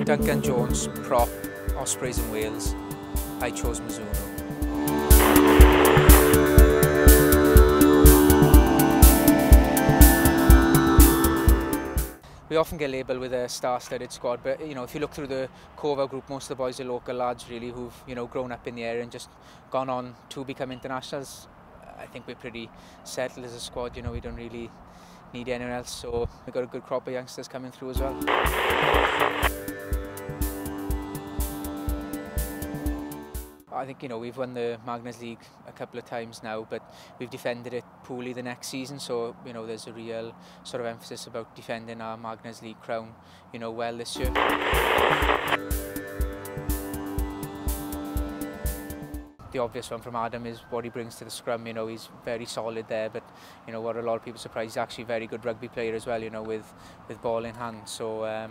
Duncan Jones, prop, Ospreys in Wales. I chose Mizuno. We often get labelled with a star-studded squad, but if you look through the core of our group, most of the boys are local lads really who've grown up in the area and just gone on to become internationals. I think we're pretty settled as a squad. We don't really need anyone else, so we've got a good crop of youngsters coming through as well. I think we've won the Magners League a couple of times now, but we've defended it poorly the next season. So there's a real sort of emphasis about defending our Magners League crown, well this year. The obvious one from Adam is what he brings to the scrum. He's very solid there, but what a lot of people are surprised, he's actually a very good rugby player as well. With ball in hand. So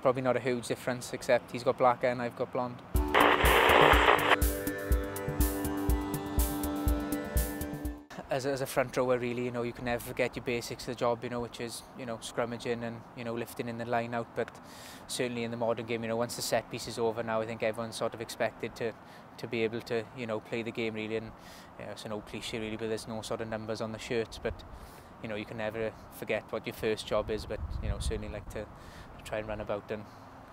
probably not a huge difference, except he's got black hair and I've got blonde. As a front rower, really, you can never forget your basics of the job, which is, scrummaging and, lifting in the line out. But certainly in the modern game, once the set piece is over now, I think everyone's sort of expected to be able to, play the game really. And it's an old cliche really, but there's no sort of numbers on the shirts. But, you can never forget what your first job is. But, certainly like to try and run about and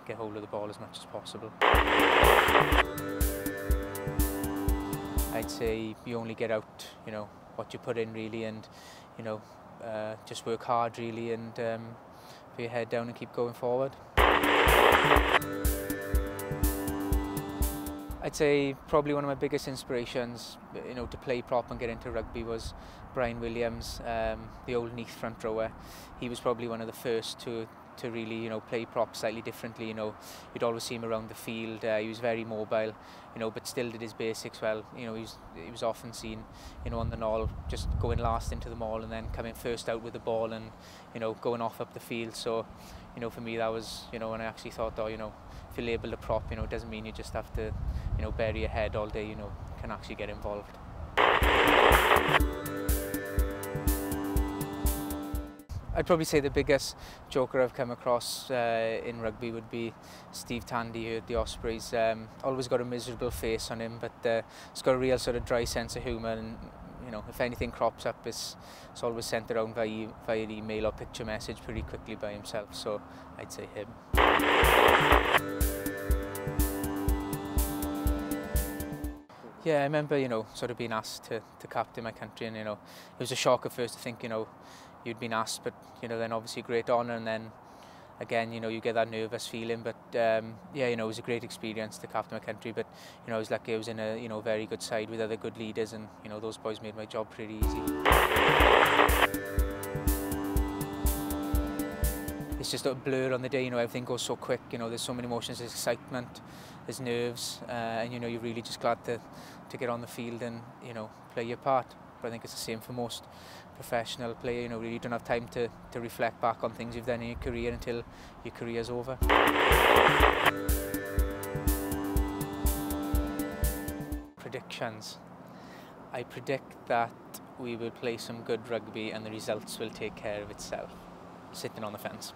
get hold of the ball as much as possible. I'd say you only get out, what you put in really, and just work hard really, and put your head down and keep going forward. I'd say probably one of my biggest inspirations, to play prop and get into rugby was Brian Williams, the old Neath front rower. He was probably one of the first to really, play prop slightly differently. You'd always see him around the field. He was very mobile, but still did his basics well. He was often seen, on the knoll, just going last into the maul and then coming first out with the ball and, going off up the field. So, for me that was, when I actually thought, if you're labelled a prop, it doesn't mean you just have to, bury your head all day. You can actually get involved. I'd probably say the biggest joker I've come across in rugby would be Steve Tandy here at the Ospreys. Always got a miserable face on him, but he's got a real sort of dry sense of humour, and if anything crops up, it's always sent around via email or picture message pretty quickly by himself. So I'd say him. Yeah, I remember, sort of being asked to captain my country, and it was a shock at first to think, you'd been asked, but then obviously great honour, and then again, you get that nervous feeling. But yeah, it was a great experience to captain my country. But I was lucky I was in a very good side with other good leaders, and those boys made my job pretty easy. It's just a blur on the day. Everything goes so quick. There's so many emotions, there's excitement, there's nerves, and you're really just glad to get on the field and play your part. But I think it's the same for most professional player. Really you don't have time to reflect back on things you've done in your career until your career's over. Predictions. I predict that we will play some good rugby and the results will take care of itself. Sitting on the fence.